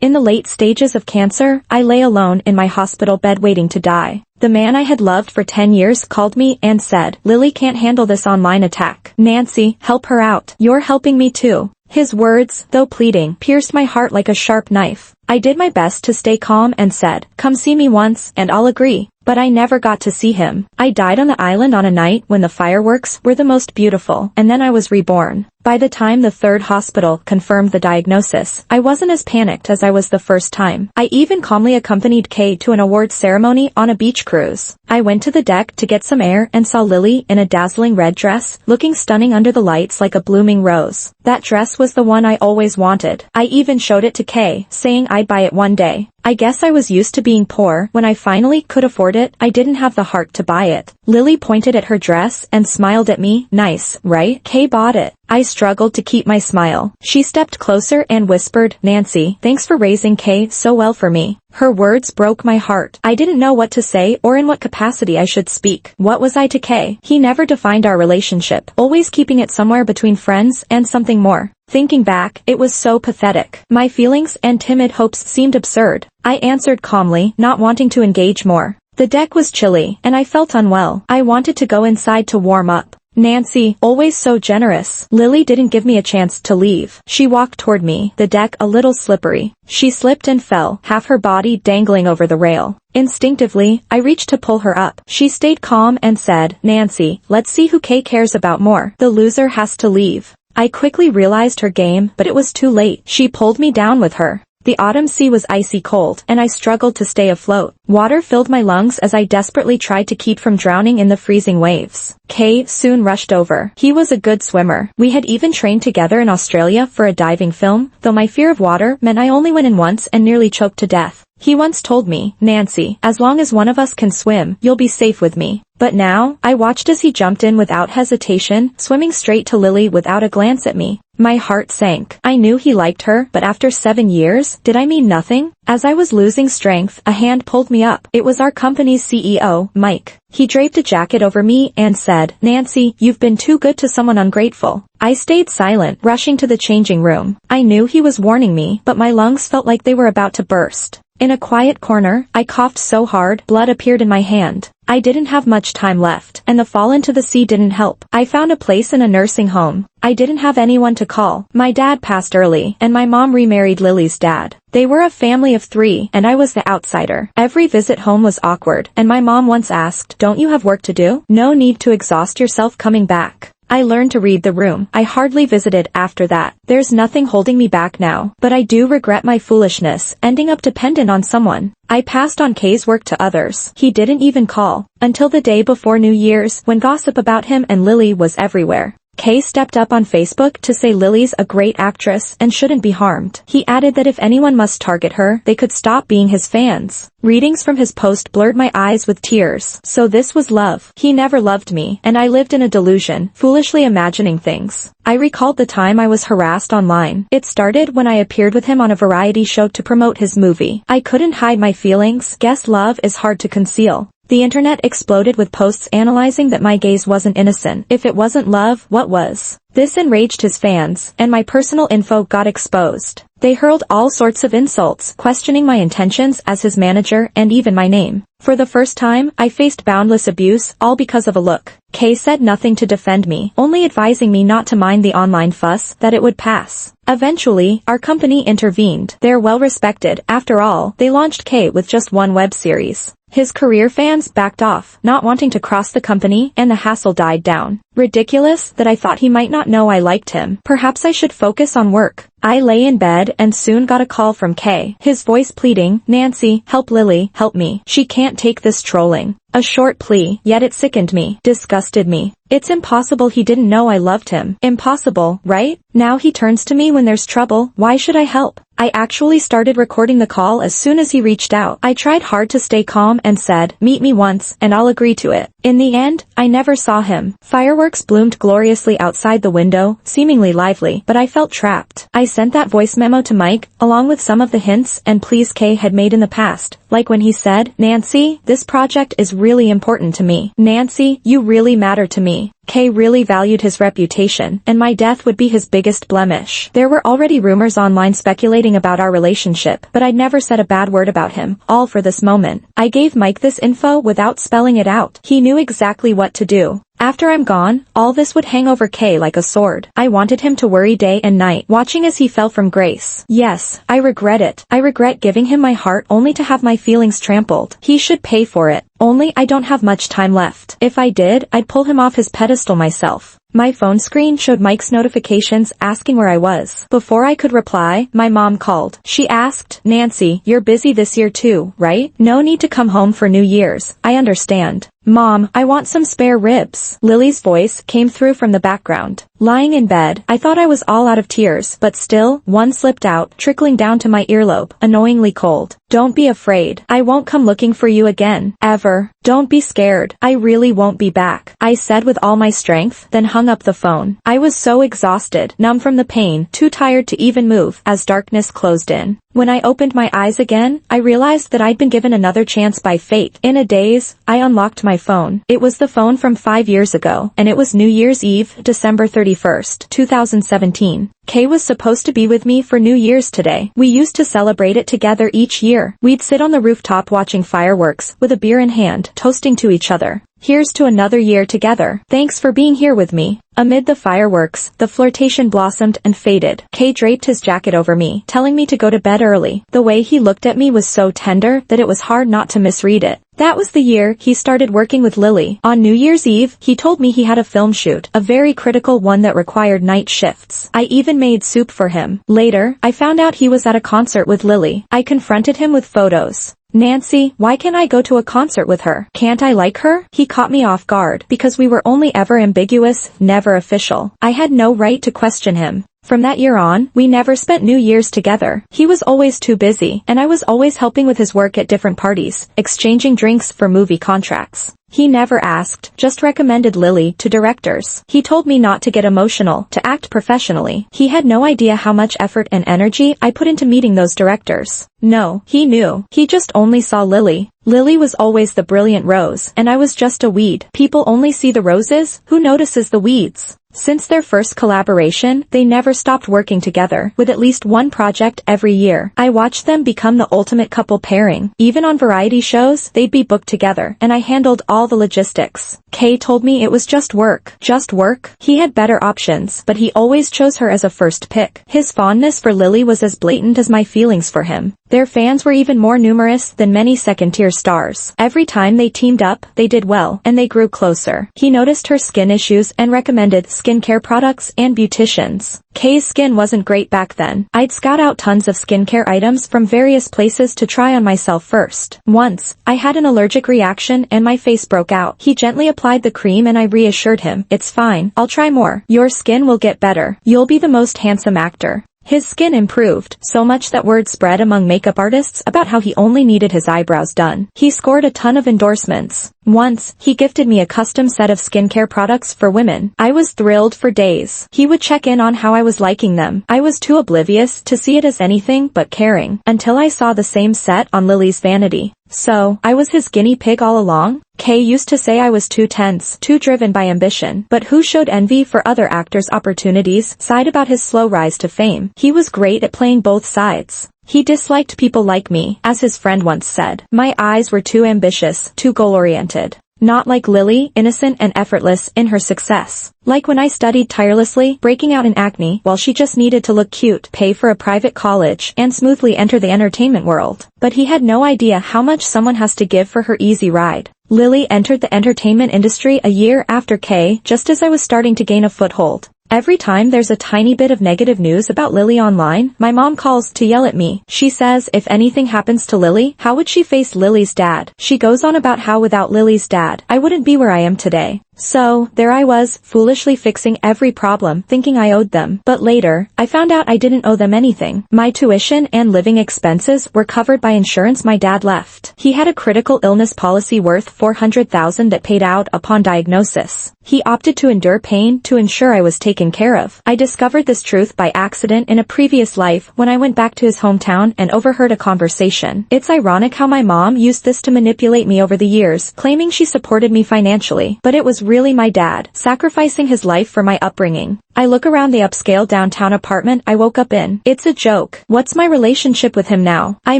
In the late stages of cancer, I lay alone in my hospital bed waiting to die. The man I had loved for 10 years called me and said, "Lily can't handle this online attack. Nancy, help her out. You're helping me too." His words, though pleading, pierced my heart like a sharp knife. I did my best to stay calm and said, "Come see me once, and I'll agree." But I never got to see him. I died on the island on a night when the fireworks were the most beautiful, and then I was reborn. By the time the third hospital confirmed the diagnosis, I wasn't as panicked as I was the first time. I even calmly accompanied Kay to an awards ceremony on a beach cruise. I went to the deck to get some air and saw Lily in a dazzling red dress, looking stunning under the lights like a blooming rose. That dress was the one I always wanted. I even showed it to Kay, saying I'd buy it one day. I guess I was used to being poor. When I finally could afford it, I didn't have the heart to buy it. Lily pointed at her dress and smiled at me. "Nice, right? Kay bought it." I struggled to keep my smile. She stepped closer and whispered, "Nancy, thanks for raising Kay so well for me." Her words broke my heart. I didn't know what to say or in what capacity I should speak. What was I to Kay? He never defined our relationship, always keeping it somewhere between friends and something more. Thinking back, it was so pathetic. My feelings and timid hopes seemed absurd. I answered calmly, not wanting to engage more. The deck was chilly, and I felt unwell. I wanted to go inside to warm up. Nancy, always so generous. Lily didn't give me a chance to leave. She walked toward me, the deck a little slippery. She slipped and fell, half her body dangling over the rail. Instinctively, I reached to pull her up. She stayed calm and said, "Nancy, let's see who Kay cares about more. The loser has to leave." I quickly realized her game, but it was too late. She pulled me down with her. The autumn sea was icy cold, and I struggled to stay afloat. Water filled my lungs as I desperately tried to keep from drowning in the freezing waves. Kay soon rushed over. He was a good swimmer. We had even trained together in Australia for a diving film, though my fear of water meant I only went in once and nearly choked to death. He once told me, "Nancy, as long as one of us can swim, you'll be safe with me." But now, I watched as he jumped in without hesitation, swimming straight to Lily without a glance at me. My heart sank. I knew he liked her, but after 7 years, did I mean nothing? As I was losing strength, a hand pulled me up. It was our company's CEO, Mike. He draped a jacket over me and said, "Nancy, you've been too good to someone ungrateful." I stayed silent, rushing to the changing room. I knew he was warning me, but my lungs felt like they were about to burst. In a quiet corner, I coughed so hard, blood appeared in my hand. I didn't have much time left, and the fall into the sea didn't help. I found a place in a nursing home. I didn't have anyone to call. My dad passed early, and my mom remarried Lily's dad. They were a family of 3, and I was the outsider. Every visit home was awkward, and my mom once asked, "Don't you have work to do? No need to exhaust yourself coming back." I learned to read the room. I hardly visited after that. There's nothing holding me back now, but I do regret my foolishness, ending up dependent on someone. I passed on Kay's work to others. He didn't even call. Until the day before New Year's, when gossip about him and Lily was everywhere. Kay stepped up on Facebook to say Lily's a great actress and shouldn't be harmed. He added that if anyone must target her, they could stop being his fans. Readings from his post blurred my eyes with tears. So this was love. He never loved me, and I lived in a delusion, foolishly imagining things. I recalled the time I was harassed online. It started when I appeared with him on a variety show to promote his movie. I couldn't hide my feelings. Guess love is hard to conceal. The internet exploded with posts analyzing that my gaze wasn't innocent. If it wasn't love, what was? This enraged his fans, and my personal info got exposed. They hurled all sorts of insults, questioning my intentions as his manager and even my name. For the first time, I faced boundless abuse, all because of a look. Kay said nothing to defend me, only advising me not to mind the online fuss, that it would pass. Eventually, our company intervened. They're well respected. After all, they launched Kay with just one web series. His career fans backed off, not wanting to cross the company, and the hassle died down. Ridiculous that I thought he might not know I liked him. Perhaps I should focus on work. I lay in bed and soon got a call from Kay, his voice pleading, "Nancy, help Lily, help me. She can't take this trolling." A short plea, yet it sickened me, disgusted me. It's impossible he didn't know I loved him. Impossible, right? Now he turns to me when there's trouble. Why should I help? I actually started recording the call as soon as he reached out. I tried hard to stay calm and said, "Meet me once, and I'll agree to it." In the end, I never saw him. Fireworks bloomed gloriously outside the window, seemingly lively, but I felt trapped. I sent that voice memo to Mike, along with some of the hints and pleas Kay had made in the past, like when he said, "Nancy, this project is really important to me. Nancy, you really matter to me." Kay really valued his reputation, and my death would be his biggest blemish. There were already rumors online speculating about our relationship, but I'd never said a bad word about him, all for this moment. I gave Mike this info without spelling it out. He knew exactly what to do. After I'm gone, all this would hang over Kay like a sword. I wanted him to worry day and night, watching as he fell from grace. Yes, I regret it. I regret giving him my heart only to have my feelings trampled. He should pay for it. Only I don't have much time left. If I did, I'd pull him off his pedestal myself. My phone screen showed Mike's notifications asking where I was. Before I could reply, my mom called. She asked, "Nancy, you're busy this year too, right? No need to come home for New Year's. I understand." "Mom, I want some spare ribs." Lily's voice came through from the background. Lying in bed, I thought I was all out of tears, but still, one slipped out, trickling down to my earlobe, annoyingly cold. "Don't be afraid. I won't come looking for you again. Ever. Don't be scared. I really won't be back," I said with all my strength, then hung up the phone. I was so exhausted, numb from the pain, too tired to even move, as darkness closed in. When I opened my eyes again, I realized that I'd been given another chance by fate. In a daze, I unlocked my phone. It was the phone from 5 years ago, and it was New Year's Eve, December 31st, 2017. Kay was supposed to be with me for New Year's today. We used to celebrate it together each year. We'd sit on the rooftop watching fireworks, with a beer in hand, toasting to each other. "Here's to another year together. Thanks for being here with me." Amid the fireworks, the flirtation blossomed and faded. Kay draped his jacket over me, telling me to go to bed early. The way he looked at me was so tender that it was hard not to misread it. That was the year he started working with Lily. On New Year's Eve, he told me he had a film shoot, a very critical one that required night shifts. I even made soup for him. Later, I found out he was at a concert with Lily. I confronted him with photos. "Nancy, why can't I go to a concert with her? Can't I like her?" He caught me off guard, because we were only ever ambiguous, never official. I had no right to question him. From that year on, we never spent New Year's together. He was always too busy, and I was always helping with his work at different parties, exchanging drinks for movie contracts. He never asked, just recommended Lily to directors. He told me not to get emotional, to act professionally. He had no idea how much effort and energy I put into meeting those directors. No, he knew. He just only saw Lily. Lily was always the brilliant rose, and I was just a weed. People only see the roses, who notices the weeds? Since their first collaboration, they never stopped working together, with at least one project every year. I watched them become the ultimate couple pairing. Even on variety shows, they'd be booked together, and I handled all the logistics. Kay told me it was just work. Just work? He had better options, but he always chose her as a first pick. His fondness for Lily was as blatant as my feelings for him. Their fans were even more numerous than many second-tier stars. Every time they teamed up, they did well, and they grew closer. He noticed her skin issues and recommended skincare products and beauticians. Kay's skin wasn't great back then. I'd scout out tons of skincare items from various places to try on myself first. Once, I had an allergic reaction and my face broke out. He gently applied the cream and I reassured him, "It's fine. I'll try more. Your skin will get better. You'll be the most handsome actor." His skin improved, so much that word spread among makeup artists about how he only needed his eyebrows done. He scored a ton of endorsements. Once, he gifted me a custom set of skincare products for women. I was thrilled for days. He would check in on how I was liking them. I was too oblivious to see it as anything but caring, until I saw the same set on Lily's vanity. So, I was his guinea pig all along? Kay used to say I was too tense, too driven by ambition, but who showed envy for other actors' opportunities, sighed about his slow rise to fame. He was great at playing both sides. He disliked people like me, as his friend once said. My eyes were too ambitious, too goal-oriented. Not like Lily, innocent and effortless in her success. Like when I studied tirelessly, breaking out in acne, while she just needed to look cute, pay for a private college, and smoothly enter the entertainment world. But he had no idea how much someone has to give for her easy ride. Lily entered the entertainment industry a year after Kay, just as I was starting to gain a foothold. Every time there's a tiny bit of negative news about Lily online, my mom calls to yell at me. She says if anything happens to Lily, how would she face Lily's dad? She goes on about how without Lily's dad, I wouldn't be where I am today. So, there I was, foolishly fixing every problem, thinking I owed them. But later, I found out I didn't owe them anything. My tuition and living expenses were covered by insurance my dad left. He had a critical illness policy worth $400,000 that paid out upon diagnosis. He opted to endure pain to ensure I was taken care of. I discovered this truth by accident in a previous life when I went back to his hometown and overheard a conversation. It's ironic how my mom used this to manipulate me over the years, claiming she supported me financially, but it was really my dad, sacrificing his life for my upbringing. I look around the upscale downtown apartment I woke up in. It's a joke. What's my relationship with him now? I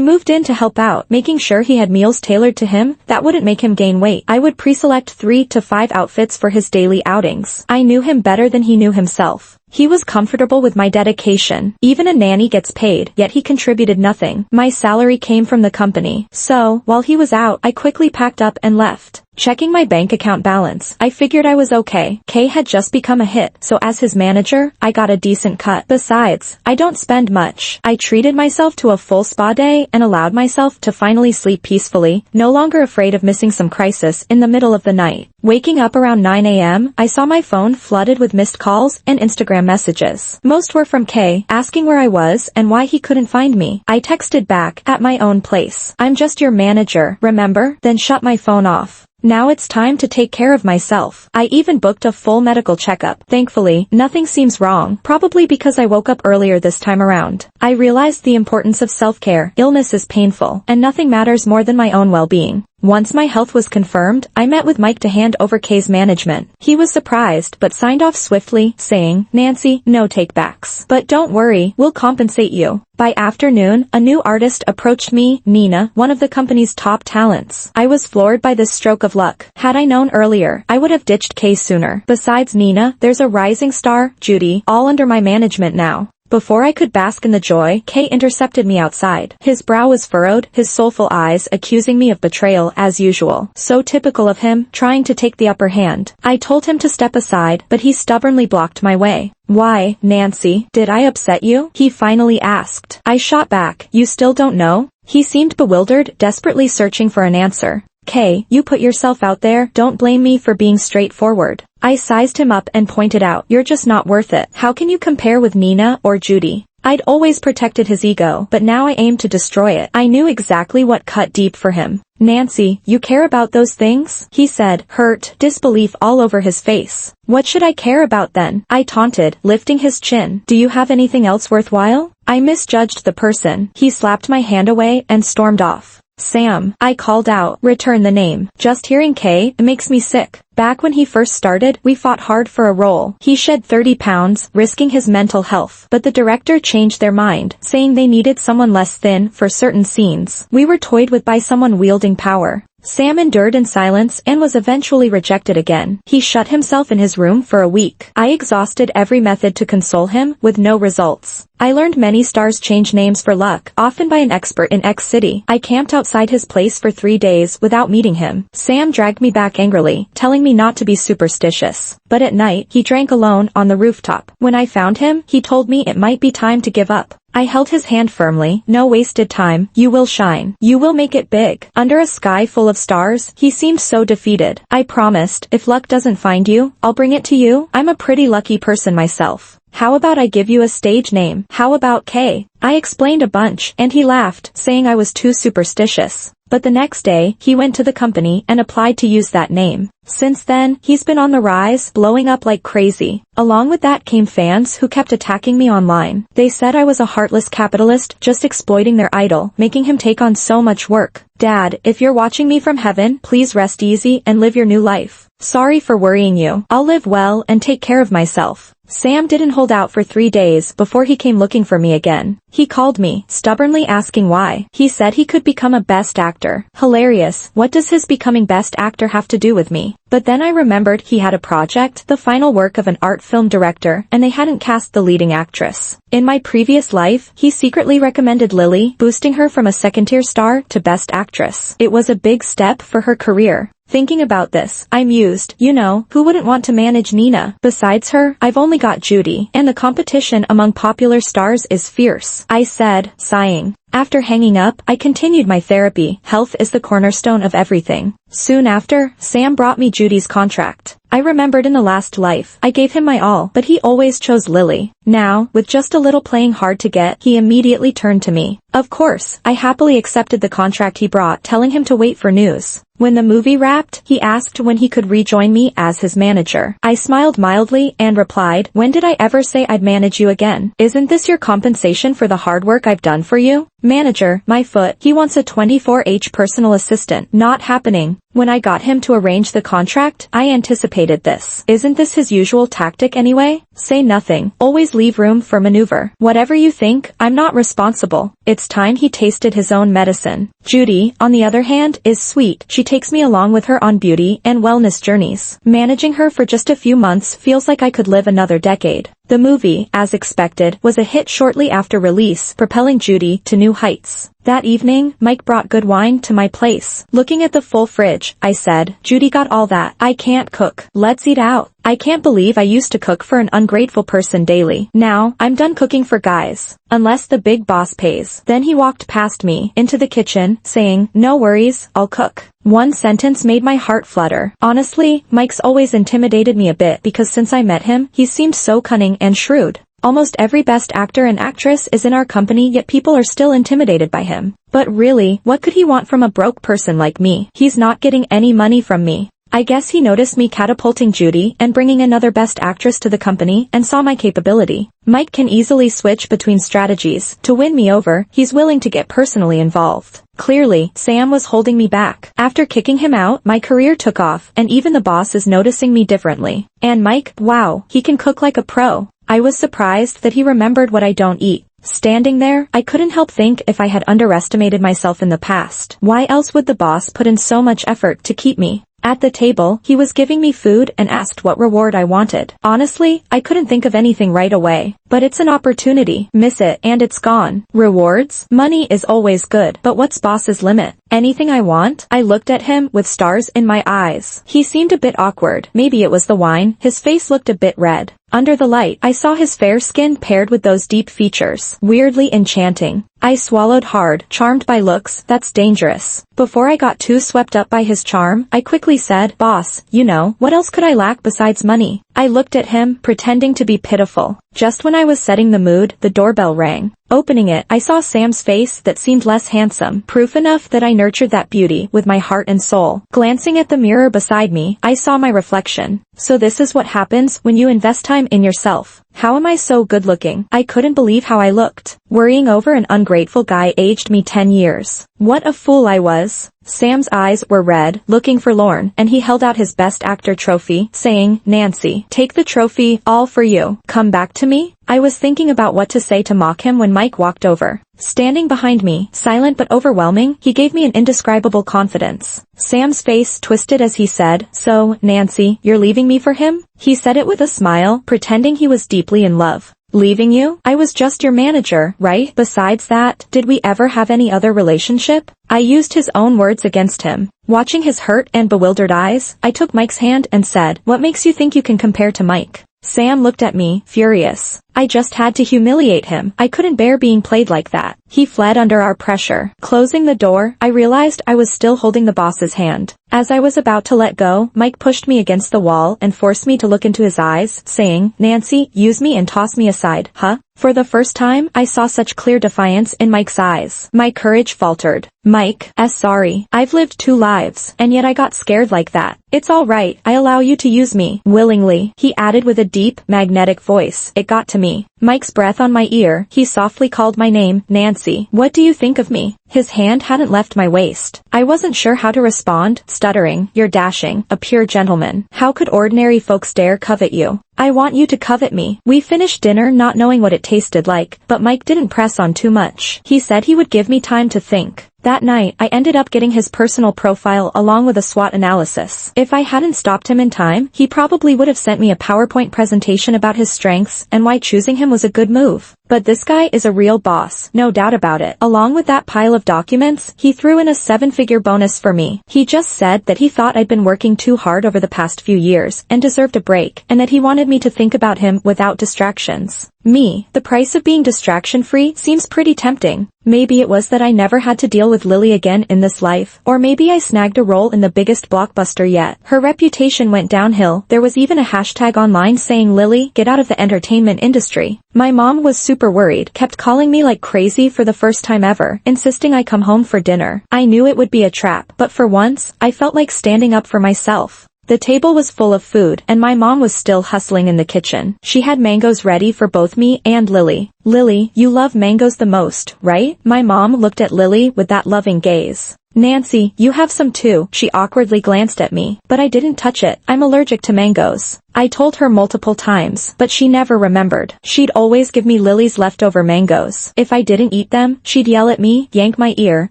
moved in to help out, making sure he had meals tailored to him that wouldn't make him gain weight. I would pre-select 3 to 5 outfits for his daily outings. I knew him better than he knew himself. He was comfortable with my dedication. Even a nanny gets paid, yet he contributed nothing. My salary came from the company. So, while he was out, I quickly packed up and left. Checking my bank account balance, I figured I was okay. Kay had just become a hit, so as his manager, I got a decent cut. Besides, I don't spend much. I treated myself to a full spa day and allowed myself to finally sleep peacefully, no longer afraid of missing some crisis in the middle of the night. Waking up around 9 a.m., I saw my phone flooded with missed calls and Instagram messages. Most were from Kay, asking where I was and why he couldn't find me. I texted back, at my own place. I'm just your manager, remember? Then shut my phone off. Now it's time to take care of myself. I even booked a full medical checkup. Thankfully, nothing seems wrong, probably because I woke up earlier this time around. I realized the importance of self-care. Illness is painful, and nothing matters more than my own well-being. Once my health was confirmed, I met with Mike to hand over Kay's management. He was surprised but signed off swiftly, saying, "Nancy, no takebacks. But don't worry, we'll compensate you." By afternoon, a new artist approached me, Nina, one of the company's top talents. I was floored by this stroke of luck. Had I known earlier, I would have ditched Kay sooner. Besides Nina, there's a rising star, Judy, all under my management now. Before I could bask in the joy, Kay intercepted me outside. His brow was furrowed, his soulful eyes accusing me of betrayal as usual. So typical of him, trying to take the upper hand. I told him to step aside, but he stubbornly blocked my way. "Why, Nancy, did I upset you?" he finally asked. I shot back, "You still don't know?" He seemed bewildered, desperately searching for an answer. "Kay, you put yourself out there, don't blame me for being straightforward." I sized him up and pointed out, "You're just not worth it. How can you compare with Nina or Judy?" I'd always protected his ego, but now I aimed to destroy it. I knew exactly what cut deep for him. "Nancy, you care about those things?" he said, hurt, disbelief all over his face. "What should I care about then?" I taunted, lifting his chin. "Do you have anything else worthwhile?" I misjudged the person. He slapped my hand away and stormed off. "Sam," I called out, "return the name." Just hearing Kay, it makes me sick. Back when he first started, we fought hard for a role. He shed 30 pounds, risking his mental health. But the director changed their mind, saying they needed someone less thin for certain scenes. We were toyed with by someone wielding power. Sam endured in silence and was eventually rejected again. He shut himself in his room for a week. I exhausted every method to console him, with no results. I learned many stars change names for luck, often by an expert in X city. I camped outside his place for 3 days without meeting him. Sam dragged me back angrily, telling me not to be superstitious. But at night, he drank alone on the rooftop. When I found him, he told me it might be time to give up. I held his hand firmly. "No wasted time. You will shine. You will make it big." Under a sky full of stars, he seemed so defeated. I promised, "If luck doesn't find you, I'll bring it to you." I'm a pretty lucky person myself. "How about I give you a stage name? How about Kay?" I explained a bunch, and he laughed, saying I was too superstitious. But the next day, he went to the company and applied to use that name. Since then, he's been on the rise, blowing up like crazy. Along with that came fans who kept attacking me online. They said I was a heartless capitalist, just exploiting their idol, making him take on so much work. Dad, if you're watching me from heaven, please rest easy and live your new life. Sorry for worrying you. I'll live well and take care of myself. Sam didn't hold out for 3 days before he came looking for me again. He called me, stubbornly asking why. He said he could become a best actor. Hilarious. What does his becoming best actor have to do with me? But then I remembered he had a project, the final work of an art film director, and they hadn't cast the leading actress. In my previous life, he secretly recommended Lily, boosting her from a second-tier star to best actress. It was a big step for her career. Thinking about this, I mused, who wouldn't want to manage Nina? Besides her, I've only got Judy, and the competition among popular stars is fierce, I said, sighing. After hanging up, I continued my therapy. Health is the cornerstone of everything. Soon after, Sam brought me Judy's contract. I remembered in the last life, I gave him my all, but he always chose Lily. Now, with just a little playing hard to get, he immediately turned to me. Of course, I happily accepted the contract he brought, telling him to wait for news. When the movie wrapped, he asked when he could rejoin me as his manager. I smiled mildly and replied, when did I ever say I'd manage you again? Isn't this your compensation for the hard work I've done for you? Manager, my foot, he wants a 24H personal assistant. Not happening. When I got him to arrange the contract, I anticipated this. Isn't this his usual tactic anyway? Say nothing. Always leave room for maneuver. Whatever you think, I'm not responsible. It's time he tasted his own medicine. Judy, on the other hand, is sweet. She takes me along with her on beauty and wellness journeys. Managing her for just a few months feels like I could live another decade. The movie, as expected, was a hit shortly after release, propelling Judy to new heights. That evening, Mike brought good wine to my place. Looking at the full fridge, I said, Judy got all that. I can't cook. Let's eat out. I can't believe I used to cook for an ungrateful person daily. Now, I'm done cooking for guys. Unless the big boss pays. Then he walked past me, into the kitchen, saying, no worries, I'll cook. One sentence made my heart flutter. Honestly, Mike's always intimidated me a bit because since I met him, he seemed so cunning and shrewd. Almost every best actor and actress is in our company, yet people are still intimidated by him. But really, what could he want from a broke person like me? He's not getting any money from me. I guess he noticed me catapulting Judy and bringing another best actress to the company and saw my capability. Mike can easily switch between strategies. To win me over, he's willing to get personally involved. Clearly, Sam was holding me back. After kicking him out, my career took off, and even the boss is noticing me differently. And Mike, wow, he can cook like a pro. I was surprised that he remembered what I don't eat. Standing there, I couldn't help think if I had underestimated myself in the past. Why else would the boss put in so much effort to keep me? At the table, he was giving me food and asked what reward I wanted. Honestly, I couldn't think of anything right away. But it's an opportunity. Miss it, and it's gone. Rewards? Money is always good, but what's boss's limit? Anything I want? I looked at him with stars in my eyes. He seemed a bit awkward. Maybe it was the wine. His face looked a bit red. Under the light, I saw his fair skin paired with those deep features. Weirdly enchanting. I swallowed hard, charmed by looks. That's dangerous. Before I got too swept up by his charm, I quickly said, boss, you know, what else could I lack besides money? I looked at him, pretending to be pitiful. Just when I was setting the mood, the doorbell rang. Opening it, I saw Sam's face that seemed less handsome, proof enough that I nurtured that beauty with my heart and soul. Glancing at the mirror beside me, I saw my reflection. So this is what happens when you invest time in yourself. How am I so good looking? I couldn't believe how I looked. Worrying over an ungrateful guy aged me 10 years. What a fool I was. Sam's eyes were red, looking forlorn, and he held out his Best Actor trophy, saying, Nancy, take the trophy, all for you. Come back to me? I was thinking about what to say to mock him when Mike walked over. Standing behind me, silent but overwhelming, he gave me an indescribable confidence. Sam's face twisted as he said, so, Nancy, you're leaving me for him? He said it with a smile, pretending he was deeply in love. Leaving you? I was just your manager, right? Besides that, did we ever have any other relationship? I used his own words against him. Watching his hurt and bewildered eyes, I took Mike's hand and said, what makes you think you can compare to Mike? Sam looked at me, furious. I just had to humiliate him. I couldn't bear being played like that. He fled under our pressure. Closing the door, I realized I was still holding the boss's hand. As I was about to let go, Mike pushed me against the wall and forced me to look into his eyes, saying, Nancy, use me and toss me aside, huh? For the first time, I saw such clear defiance in Mike's eyes. My courage faltered. Mike, sorry. I've lived 2 lives, and yet I got scared like that. It's all right, I allow you to use me. Willingly, he added with a deep, magnetic voice. It got to me. Mike's breath on my ear, he softly called my name, Nancy. What do you think of me? His hand hadn't left my waist. I wasn't sure how to respond, stuttering, you're dashing, a pure gentleman. How could ordinary folks dare covet you? I want you to covet me. We finished dinner not knowing what it tasted like, but Mike didn't press on too much. He said he would give me time to think. That night, I ended up getting his personal profile along with a SWOT analysis. If I hadn't stopped him in time, he probably would have sent me a PowerPoint presentation about his strengths and why choosing him was a good move. But this guy is a real boss, no doubt about it. Along with that pile of documents, he threw in a 7-figure bonus for me. He just said that he thought I'd been working too hard over the past few years and deserved a break, and that he wanted me to think about him without distractions. Me, the price of being distraction-free seems pretty tempting. Maybe it was that I never had to deal with Lily again in this life, or maybe I snagged a role in the biggest blockbuster yet. Her reputation went downhill. There was even a hashtag online saying, "Lily, get out of the entertainment industry." My mom was super worried, kept calling me like crazy for the first time ever, insisting I come home for dinner. I knew it would be a trap, but for once, I felt like standing up for myself. The table was full of food, and my mom was still hustling in the kitchen. She had mangoes ready for both me and Lily. "Lily, you love mangoes the most, right?" My mom looked at Lily with that loving gaze. "Nancy, you have some too." She awkwardly glanced at me, but I didn't touch it. "I'm allergic to mangoes." I told her multiple times, but she never remembered. She'd always give me Lily's leftover mangoes. If I didn't eat them, she'd yell at me, yank my ear,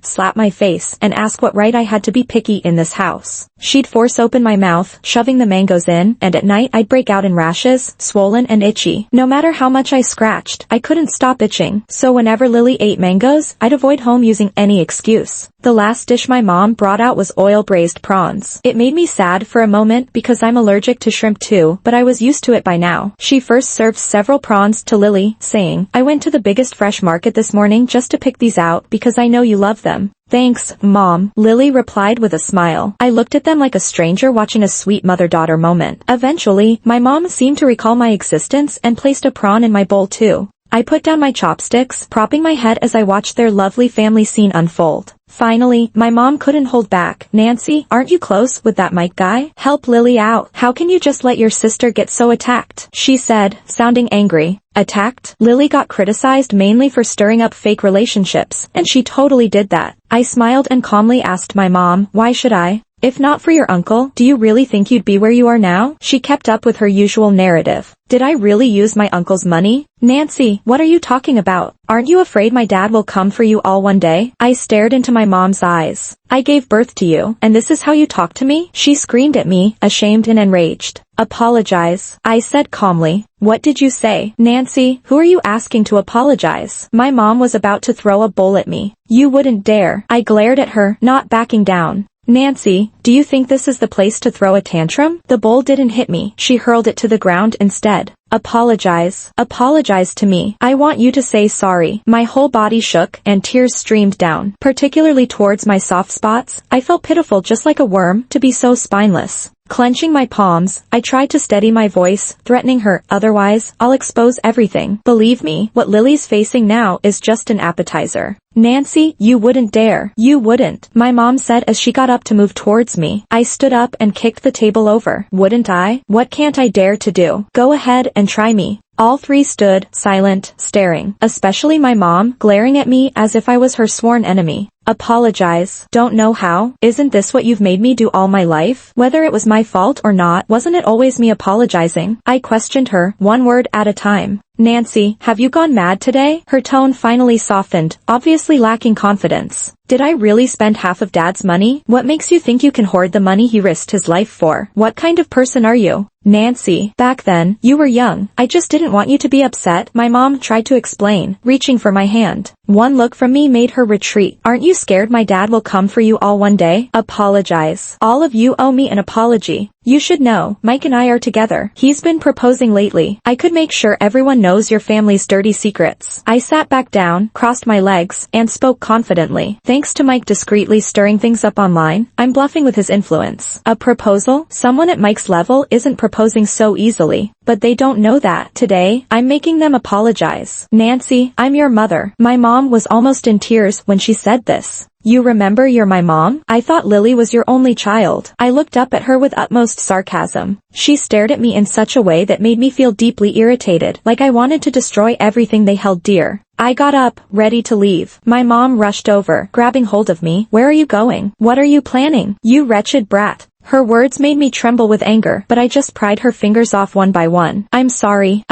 slap my face, and ask what right I had to be picky in this house. She'd force open my mouth, shoving the mangoes in, and at night I'd break out in rashes, swollen and itchy. No matter how much I scratched, I couldn't stop itching. So whenever Lily ate mangoes, I'd avoid home using any excuse. The last dish my mom brought out was oil-braised prawns. It made me sad for a moment because I'm allergic to shrimp too, but I was used to it by now. She first served several prawns to Lily, saying, "I went to the biggest fresh market this morning just to pick these out because I know you love them." "Thanks, Mom," Lily replied with a smile. I looked at them like a stranger watching a sweet mother-daughter moment. Eventually, my mom seemed to recall my existence and placed a prawn in my bowl too. I put down my chopsticks, propping my head as I watched their lovely family scene unfold. Finally, my mom couldn't hold back. "Nancy, aren't you close with that Mike guy? Help Lily out. How can you just let your sister get so attacked?" she said, sounding angry. Attacked? Lily got criticized mainly for stirring up fake relationships, and she totally did that. I smiled and calmly asked my mom, "Why should I? If not for your uncle, do you really think you'd be where you are now?" She kept up with her usual narrative. Did I really use my uncle's money? "Nancy, what are you talking about? Aren't you afraid my dad will come for you all one day?" I stared into my mom's eyes. "I gave birth to you, and this is how you talk to me?" She screamed at me, ashamed and enraged. "Apologize," I said calmly. "What did you say?" "Nancy, who are you asking to apologize?" My mom was about to throw a bowl at me. "You wouldn't dare." I glared at her, not backing down. "Nancy, do you think this is the place to throw a tantrum?" The bowl didn't hit me. She hurled it to the ground instead. "Apologize. Apologize to me. I want you to say sorry." My whole body shook and tears streamed down, particularly towards my soft spots. I felt pitiful just like a worm, to be so spineless. Clenching my palms, I tried to steady my voice, threatening her, "Otherwise, I'll expose everything." Believe me, what Lily's facing now is just an appetizer. "Nancy, you wouldn't dare. You wouldn't," my mom said as she got up to move towards me. I stood up and kicked the table over. "Wouldn't I? What can't I dare to do? Go ahead and try me." All three stood, silent, staring, especially my mom, glaring at me as if I was her sworn enemy. "Apologize. Don't know how? Isn't this what you've made me do all my life? Whether it was my fault or not, wasn't it always me apologizing?" I questioned her, one word at a time. "Nancy, have you gone mad today?" Her tone finally softened, obviously lacking confidence. "Did I really spend half of Dad's money? What makes you think you can hoard the money he risked his life for? What kind of person are you?" "Nancy, back then, you were young. I just didn't want you to be upset," my mom tried to explain, reaching for my hand. One look from me made her retreat. "Aren't you scared my dad will come for you all one day?" "Apologize. All of you owe me an apology. You should know, Mike and I are together. He's been proposing lately. I could make sure everyone knows your family's dirty secrets." I sat back down, crossed my legs, and spoke confidently. "Thanks to Mike discreetly stirring things up online, I'm bluffing with his influence." "A proposal? Someone at Mike's level isn't proposing so easily. But they don't know that. Today, I'm making them apologize." "Nancy, I'm your mother." My mom was almost in tears when she said this. "You remember you're my mom? I thought Lily was your only child." I looked up at her with utmost sarcasm. She stared at me in such a way that made me feel deeply irritated, like I wanted to destroy everything they held dear. I got up, ready to leave. My mom rushed over, grabbing hold of me. "Where are you going? What are you planning? You wretched brat." Her words made me tremble with anger, but I just pried her fingers off one by one. I'm sorry.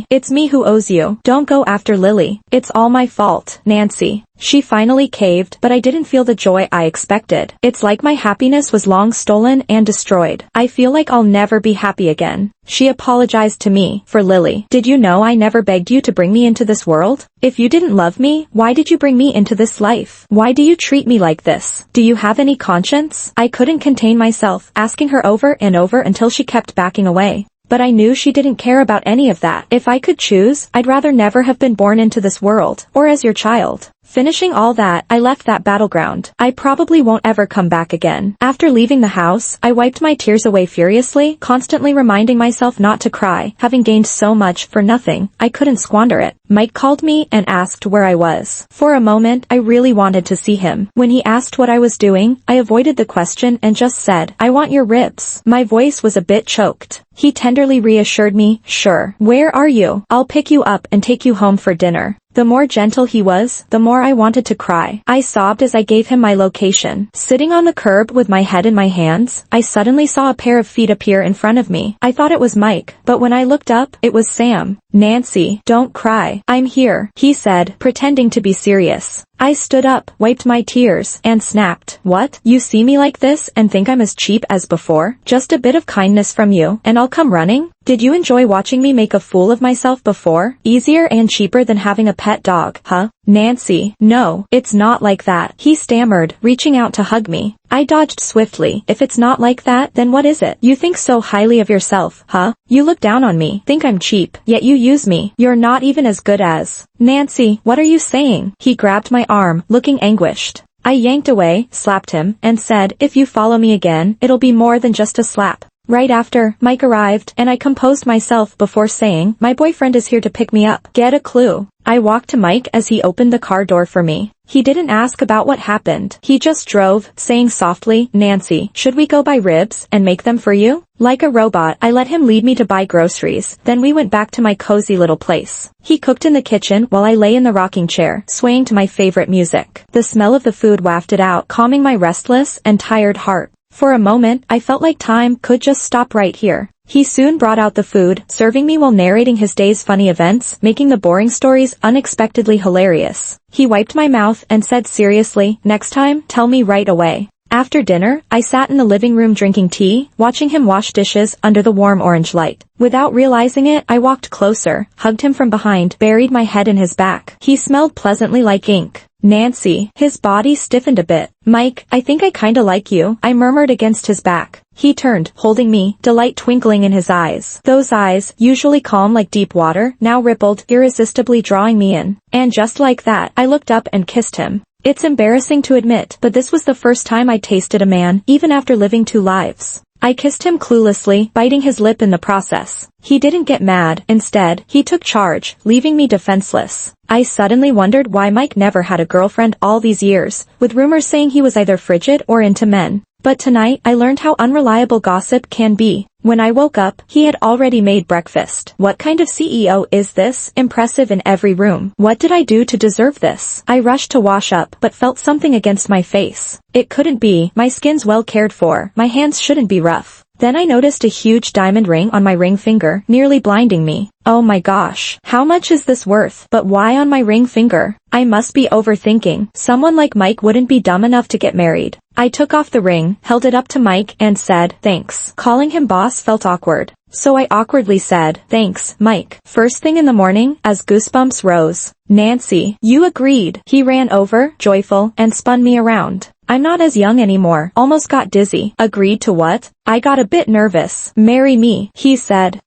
It's me who owes you. Don't go after Lily. It's all my fault." "Nancy, She finally caved, but I didn't feel the joy I expected. It's like my happiness was long stolen and destroyed. I feel like I'll never be happy again. She apologized to me for Lily. Did you know I never begged you to bring me into this world? If you didn't love me, why did you bring me into this life? Why do you treat me like this? Do you have any conscience? I couldn't contain myself, asking her over and over until she kept backing away. But I knew she didn't care about any of that. If I could choose, I'd rather never have been born into this world, or as your child. Finishing all that, I left that battleground. I probably won't ever come back again. After leaving the house, I wiped my tears away furiously, constantly reminding myself not to cry. Having gained so much for nothing, I couldn't squander it. Mike called me and asked where I was. For a moment, I really wanted to see him. When he asked what I was doing, I avoided the question and just said, "I want your ribs." My voice was a bit choked. He tenderly reassured me, "Sure. Where are you? I'll pick you up and take you home for dinner." The more gentle he was, the more I wanted to cry. I sobbed as I gave him my location. Sitting on the curb with my head in my hands, I suddenly saw a pair of feet appear in front of me. I thought it was Mike, but when I looked up, it was Sam. "Nancy, don't cry. I'm here," he said, pretending to be serious. I stood up, wiped my tears, and snapped. "What? You see me like this and think I'm as cheap as before? Just a bit of kindness from you, and I'll come running? Did you enjoy watching me make a fool of myself before? Easier and cheaper than having a pet dog, huh?" "Nancy, no, it's not like that," he stammered, reaching out to hug me. I dodged swiftly. "If it's not like that, then what is it? You think so highly of yourself, huh? You look down on me, think I'm cheap, yet you use me. You're not even as good as..." "Nancy, what are you saying?" He grabbed my arm, looking anguished. I yanked away, slapped him, and said, "If you follow me again, it'll be more than just a slap." Right after, Mike arrived, and I composed myself before saying, "My boyfriend is here to pick me up. Get a clue." I walked to Mike as he opened the car door for me. He didn't ask about what happened. He just drove, saying softly, "Nancy, should we go buy ribs and make them for you?" Like a robot, I let him lead me to buy groceries, then we went back to my cozy little place. He cooked in the kitchen while I lay in the rocking chair, swaying to my favorite music. The smell of the food wafted out, calming my restless and tired heart. For a moment, I felt like time could just stop right here. He soon brought out the food, serving me while narrating his day's funny events, making the boring stories unexpectedly hilarious. He wiped my mouth and said seriously, "Next time, tell me right away." After dinner, I sat in the living room drinking tea, watching him wash dishes under the warm orange light. Without realizing it, I walked closer, hugged him from behind, buried my head in his back. He smelled pleasantly like ink. "Nancy," his body stiffened a bit. "Mike, I think I kinda like you," I murmured against his back. He turned, holding me, delight twinkling in his eyes. Those eyes, usually calm like deep water, now rippled, irresistibly drawing me in. And just like that, I looked up and kissed him. It's embarrassing to admit, but this was the first time I tasted a man, even after living 2 lives. I kissed him cluelessly, biting his lip in the process. He didn't get mad. Instead, he took charge, leaving me defenseless. I suddenly wondered why Mike never had a girlfriend all these years, with rumors saying he was either frigid or into men. But tonight, I learned how unreliable gossip can be. When I woke up, he had already made breakfast. What kind of CEO is this? Impressive in every room. What did I do to deserve this? I rushed to wash up, but felt something against my face. It couldn't be. My skin's well cared for. My hands shouldn't be rough. Then I noticed a huge diamond ring on my ring finger, nearly blinding me. Oh my gosh. How much is this worth? But why on my ring finger? I must be overthinking. Someone like Mike wouldn't be dumb enough to get married. I took off the ring, held it up to Mike, and said, "Thanks." Calling him boss felt awkward. So I awkwardly said, "Thanks, Mike." First thing in the morning, as goosebumps rose. "Nancy, you agreed." He ran over, joyful, and spun me around. I'm not as young anymore. Almost got dizzy. Agreed to what? I got a bit nervous. "Marry me," he said.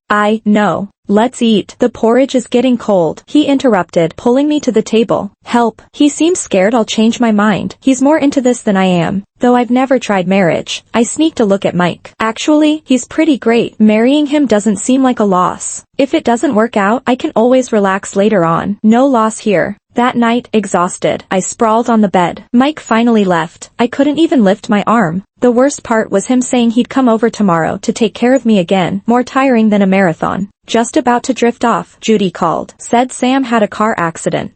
No. "Let's eat. The porridge is getting cold," he interrupted, pulling me to the table. "Help." He seems scared I'll change my mind. He's more into this than I am. Though I've never tried marriage. I sneaked a look at Mike. Actually, he's pretty great. Marrying him doesn't seem like a loss. If it doesn't work out, I can always relax later on. No loss here. That night, exhausted, I sprawled on the bed. Mike finally left. I couldn't even lift my arm. The worst part was him saying he'd come over tomorrow to take care of me again, more tiring than a marathon. Just about to drift off, Judy called. Said Sam had a car accident.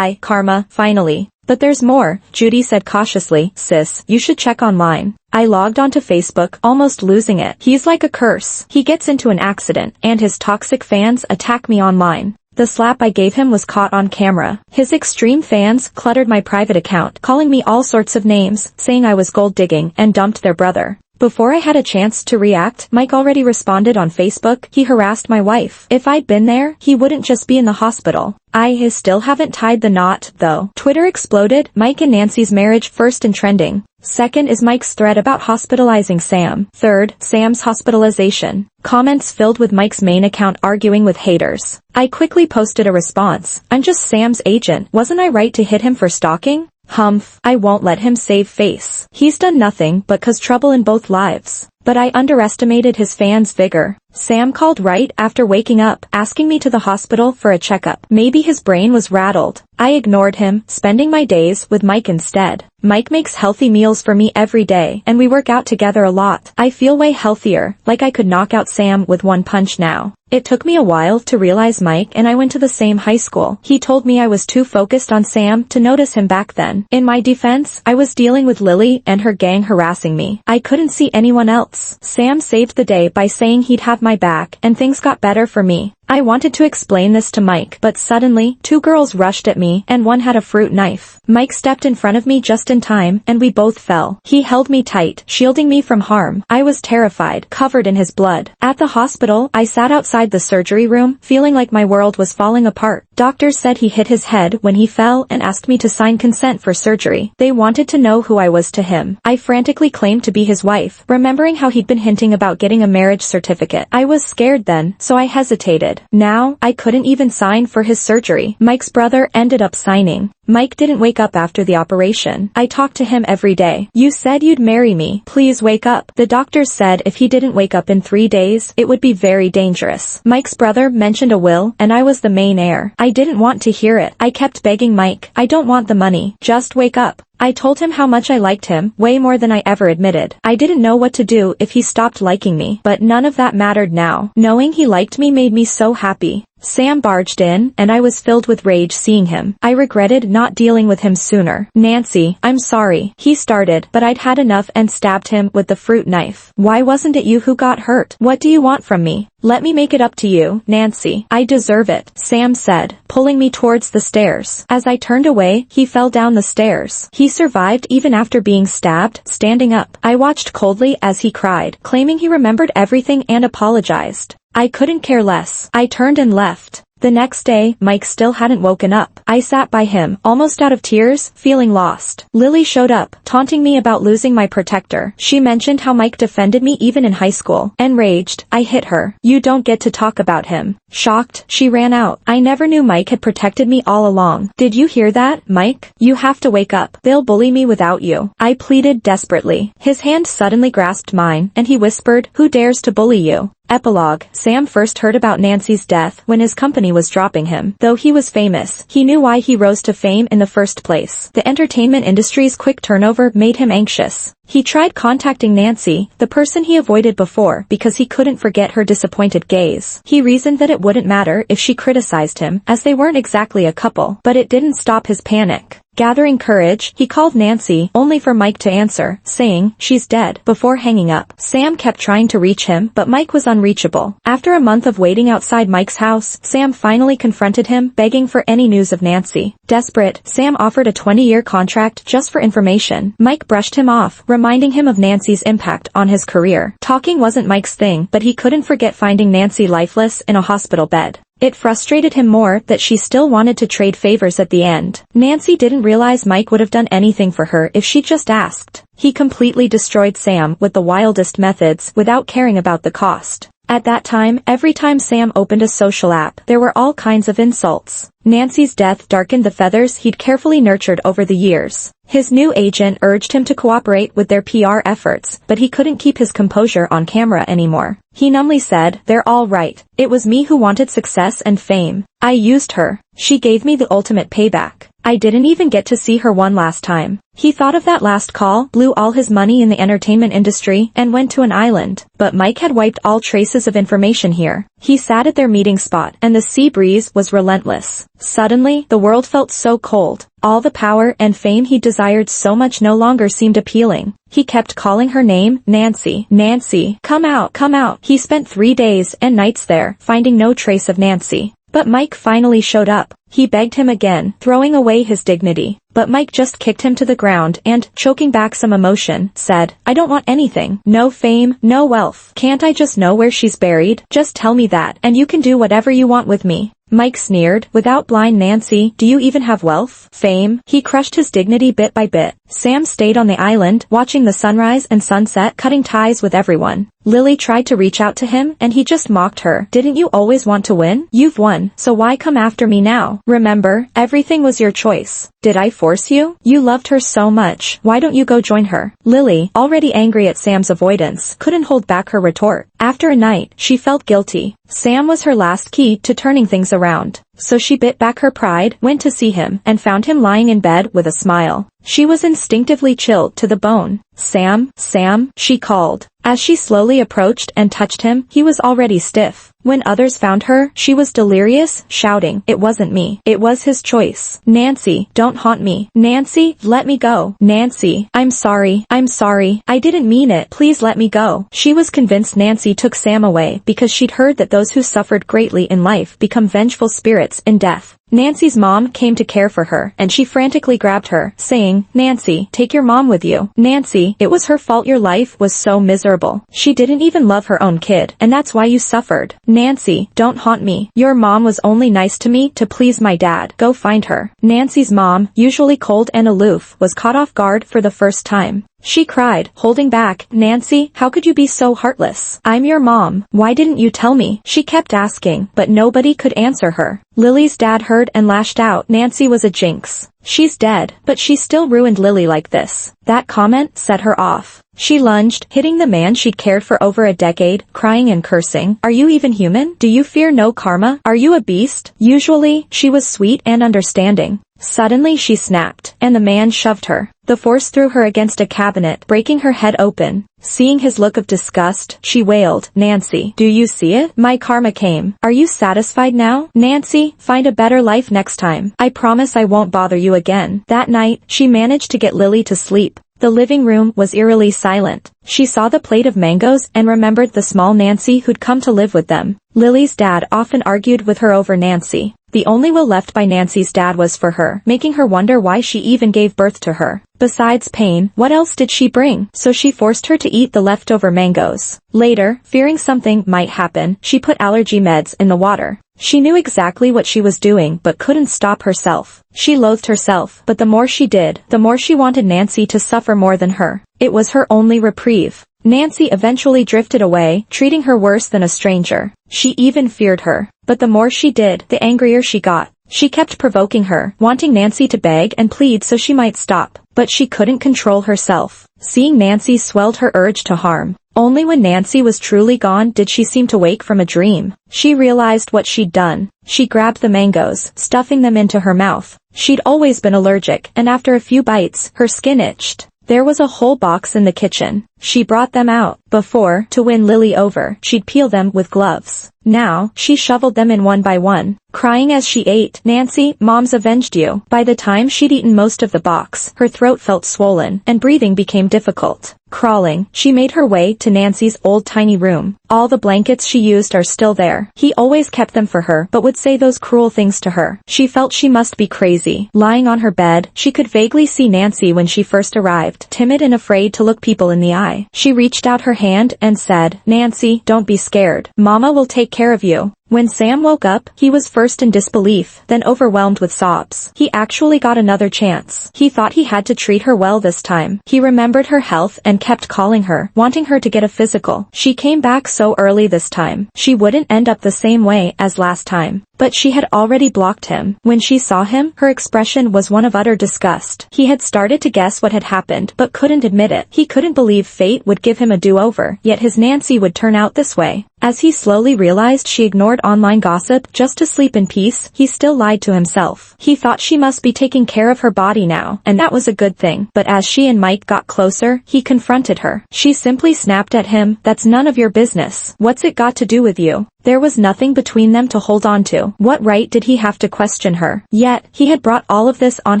Karma, finally. But there's more, Judy said cautiously. "Sis, you should check online." I logged onto Facebook, almost losing it. He's like a curse. He gets into an accident, and his toxic fans attack me online. The slap I gave him was caught on camera. His extreme fans cluttered my private account, calling me all sorts of names, saying I was gold digging and dumped their brother. Before I had a chance to react, Mike already responded on Facebook. He harassed my wife. If I'd been there, he wouldn't just be in the hospital. I still haven't tied the knot, though. Twitter exploded. Mike and Nancy's marriage first in trending. Second is Mike's threat about hospitalizing Sam. Third, Sam's hospitalization. Comments filled with Mike's main account arguing with haters. I quickly posted a response. I'm just Sam's agent. Wasn't I right to hit him for stalking? Humph, I won't let him save face. He's done nothing but cause trouble in both lives. But I underestimated his fans' vigor. Sam called right after waking up, asking me to the hospital for a checkup. Maybe his brain was rattled. I ignored him, spending my days with Mike instead. Mike makes healthy meals for me every day, and we work out together a lot. I feel way healthier, like I could knock out Sam with one punch now. It took me a while to realize Mike and I went to the same high school. He told me I was too focused on Sam to notice him back then. In my defense, I was dealing with Lily and her gang harassing me. I couldn't see anyone else. Sam saved the day by saying he'd have my back, and things got better for me. I wanted to explain this to Mike, but suddenly, two girls rushed at me and one had a fruit knife. Mike stepped in front of me just in time, and we both fell. He held me tight, shielding me from harm. I was terrified, covered in his blood. At the hospital, I sat outside the surgery room, feeling like my world was falling apart. Doctors said he hit his head when he fell and asked me to sign consent for surgery. They wanted to know who I was to him. I frantically claimed to be his wife, remembering how he'd been hinting about getting a marriage certificate. I was scared then, so I hesitated. Now, I couldn't even sign for his surgery. Mike's brother ended up signing. Mike didn't wake up after the operation. I talked to him every day. You said you'd marry me. Please wake up. The doctors said if he didn't wake up in 3 days, it would be very dangerous. Mike's brother mentioned a will, and I was the main heir. I didn't want to hear it. I kept begging Mike, I don't want the money. Just wake up. I told him how much I liked him, way more than I ever admitted. I didn't know what to do if he stopped liking me, but none of that mattered now. Knowing he liked me made me so happy. Sam barged in, and I was filled with rage seeing him. I regretted not dealing with him sooner. Nancy, I'm sorry. He started, but I'd had enough and stabbed him with the fruit knife. Why wasn't it you who got hurt? What do you want from me? Let me make it up to you, Nancy. I deserve it, Sam said, pulling me towards the stairs. As I turned away, he fell down the stairs. He survived even after being stabbed, standing up. I watched coldly as he cried, claiming he remembered everything and apologized. I couldn't care less. I turned and left. The next day, Mike still hadn't woken up. I sat by him, almost out of tears, feeling lost. Lily showed up, taunting me about losing my protector. She mentioned how Mike defended me even in high school. Enraged, I hit her. You don't get to talk about him. Shocked, she ran out. I never knew Mike had protected me all along. Did you hear that, Mike? You have to wake up. They'll bully me without you. I pleaded desperately. His hand suddenly grasped mine, and he whispered, who dares to bully you? Epilogue. Sam first heard about Nancy's death when his company was dropping him. Though he was famous, he knew why he rose to fame in the first place. The entertainment industry's quick turnover made him anxious. He tried contacting Nancy, the person he avoided before, because he couldn't forget her disappointed gaze. He reasoned that it wouldn't matter if she criticized him, as they weren't exactly a couple. But it didn't stop his panic. Gathering courage, he called Nancy, only for Mike to answer, saying, she's dead, before hanging up. Sam kept trying to reach him, but Mike was unreachable. After a month of waiting outside Mike's house, Sam finally confronted him, begging for any news of Nancy. Desperate, Sam offered a 20-year contract just for information. Mike brushed him off, reminding him of Nancy's impact on his career. Talking wasn't Mike's thing, but he couldn't forget finding Nancy lifeless in a hospital bed. It frustrated him more that she still wanted to trade favors at the end. Nancy didn't realize Mike would have done anything for her if she'd just asked. He completely destroyed Sam with the wildest methods without caring about the cost. At that time, every time Sam opened a social app, there were all kinds of insults. Nancy's death darkened the feathers he'd carefully nurtured over the years. His new agent urged him to cooperate with their PR efforts, but he couldn't keep his composure on camera anymore. He numbly said, they're all right. It was me who wanted success and fame. I used her. She gave me the ultimate payback. I didn't even get to see her one last time. He thought of that last call, blew all his money in the entertainment industry, and went to an island. But Mike had wiped all traces of information here. He sat at their meeting spot, and the sea breeze was relentless. Suddenly, the world felt so cold. All the power and fame he desired so much no longer seemed appealing. He kept calling her name, Nancy. Nancy, come out, come out. He spent 3 days and nights there, finding no trace of Nancy. But Mike finally showed up. He begged him again, throwing away his dignity. But Mike just kicked him to the ground and, choking back some emotion, said, "I don't want anything. No fame, no wealth. Can't I just know where she's buried? Just tell me that, and you can do whatever you want with me." Mike sneered, "Without blind Nancy, do you even have wealth? Fame?" He crushed his dignity bit by bit. Sam stayed on the island, watching the sunrise and sunset, cutting ties with everyone. Lily tried to reach out to him, and he just mocked her. "Didn't you always want to win? You've won, so why come after me now? Remember, everything was your choice. Did I force you? You loved her so much. Why don't you go join her?" Lily, already angry at Sam's avoidance, couldn't hold back her retort. After a night, she felt guilty. Sam was her last key to turning things around. So she bit back her pride, went to see him, and found him lying in bed with a smile. She was instinctively chilled to the bone. "Sam, Sam," she called. As she slowly approached and touched him, he was already stiff. When others found her, she was delirious, shouting, "It wasn't me. It was his choice. Nancy, don't haunt me. Nancy, let me go. Nancy, I'm sorry. I'm sorry. I didn't mean it. Please let me go." She was convinced Nancy took Sam away because she'd heard that those who suffered greatly in life become vengeful spirits in death. Nancy's mom came to care for her, and she frantically grabbed her, saying, "Nancy, take your mom with you. Nancy, it was her fault your life was so miserable. She didn't even love her own kid, and that's why you suffered. Nancy, don't haunt me. Your mom was only nice to me to please my dad. Go find her." Nancy's mom, usually cold and aloof, was caught off guard for the first time. She cried, holding back, "Nancy, how could you be so heartless? I'm your mom. Why didn't you tell me?" She kept asking, but nobody could answer her. Lily's dad heard and lashed out. Nancy was a jinx. "She's dead, but she still ruined Lily like this." That comment set her off. She lunged, hitting the man she'd cared for over a decade, crying and cursing, "Are you even human? Do you fear no karma? Are you a beast?" Usually, she was sweet and understanding. Suddenly she snapped, and the man shoved her. The force threw her against a cabinet, breaking her head open. Seeing his look of disgust, she wailed, "Nancy, do you see it? My karma came. Are you satisfied now? Nancy, find a better life next time. I promise I won't bother you again." That night, she managed to get Lily to sleep. The living room was eerily silent. She saw the plate of mangoes and remembered the small Nancy who'd come to live with them. Lily's dad often argued with her over Nancy. The only will left by Nancy's dad was for her, making her wonder why she even gave birth to her. Besides pain, what else did she bring? So she forced her to eat the leftover mangoes. Later, fearing something might happen, she put allergy meds in the water. She knew exactly what she was doing but couldn't stop herself. She loathed herself, but the more she did, the more she wanted Nancy to suffer more than her. It was her only reprieve. Nancy eventually drifted away, treating her worse than a stranger. She even feared her. But the more she did, the angrier she got. She kept provoking her, wanting Nancy to beg and plead so she might stop. But she couldn't control herself. Seeing Nancy swelled her urge to harm. Only when Nancy was truly gone did she seem to wake from a dream. She realized what she'd done. She grabbed the mangoes, stuffing them into her mouth. She'd always been allergic, and after a few bites, her skin itched. There was a whole box in the kitchen. She brought them out. Before, to win Lily over, she'd peel them with gloves. Now, she shoveled them in one by one, crying as she ate, "Nancy, Mom's avenged you." By the time she'd eaten most of the box, her throat felt swollen, and breathing became difficult. Crawling, she made her way to Nancy's old tiny room. All the blankets she used are still there. He always kept them for her, but would say those cruel things to her. She felt she must be crazy. Lying on her bed, she could vaguely see Nancy when she first arrived, timid and afraid to look people in the eye. She reached out her hand and said, "Nancy, don't be scared. Mama will take care of you." When Sam woke up, he was first in disbelief, then overwhelmed with sobs. He actually got another chance. He thought he had to treat her well this time. He remembered her health and kept calling her, wanting her to get a physical. She came back so early this time. She wouldn't end up the same way as last time. But she had already blocked him. When she saw him, her expression was one of utter disgust. He had started to guess what had happened, but couldn't admit it. He couldn't believe fate would give him a do-over, yet his Nancy would turn out this way. As he slowly realized she ignored online gossip just to sleep in peace, he still lied to himself. He thought she must be taking care of her body now, and that was a good thing. But as she and Mike got closer, he confronted her. She simply snapped at him, "That's none of your business. What's it got to do with you?" There was nothing between them to hold on to. What right did he have to question her? Yet, he had brought all of this on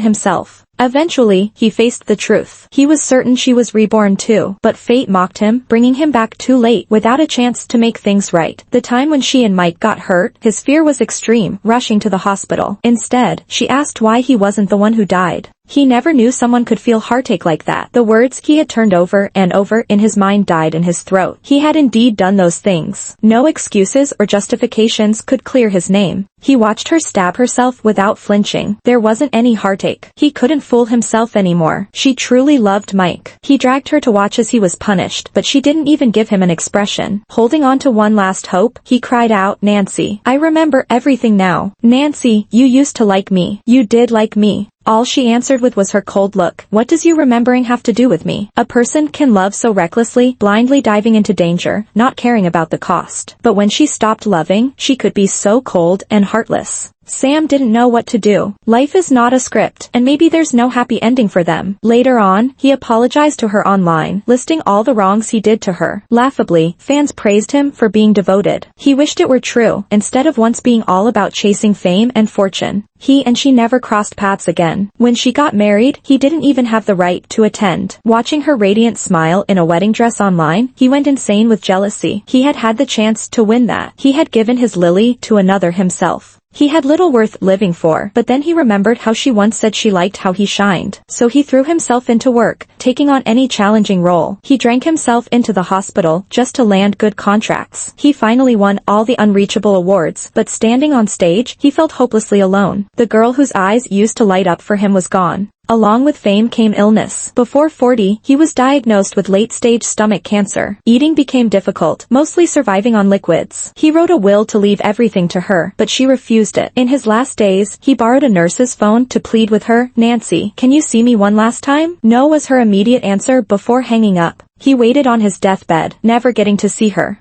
himself. Eventually, he faced the truth. He was certain she was reborn too, but fate mocked him, bringing him back too late without a chance to make things right. The time when she and Mike got hurt, his fear was extreme, rushing to the hospital. Instead, she asked why he wasn't the one who died. He never knew someone could feel heartache like that. The words he had turned over and over in his mind died in his throat. He had indeed done those things. No excuses or justifications could clear his name. He watched her stab herself without flinching. There wasn't any heartache. He couldn't fool himself anymore. She truly loved Mike. He dragged her to watch as he was punished, but she didn't even give him an expression. Holding on to one last hope, he cried out, "Nancy, I remember everything now. Nancy, you used to like me. You did like me." All she answered with was her cold look. "What does you remembering have to do with me?" A person can love so recklessly, blindly diving into danger, not caring about the cost. But when she stopped loving, she could be so cold and heartless. Sam didn't know what to do. Life is not a script, and maybe there's no happy ending for them. Later on, he apologized to her online, listing all the wrongs he did to her. Laughably, fans praised him for being devoted. He wished it were true, instead of once being all about chasing fame and fortune. He and she never crossed paths again. When she got married, he didn't even have the right to attend. Watching her radiant smile in a wedding dress online, he went insane with jealousy. He had had the chance to win that. He had given his Lily to another himself. He had little worth living for, but then he remembered how she once said she liked how he shined. So he threw himself into work, taking on any challenging role. He drank himself into the hospital just to land good contracts. He finally won all the unreachable awards, but standing on stage, he felt hopelessly alone. The girl whose eyes used to light up for him was gone. Along with fame came illness. Before 40, he was diagnosed with late-stage stomach cancer. Eating became difficult, mostly surviving on liquids. He wrote a will to leave everything to her, but she refused it. In his last days, he borrowed a nurse's phone to plead with her, "Nancy, can you see me one last time?" No was her immediate answer before hanging up. He waited on his deathbed, never getting to see her.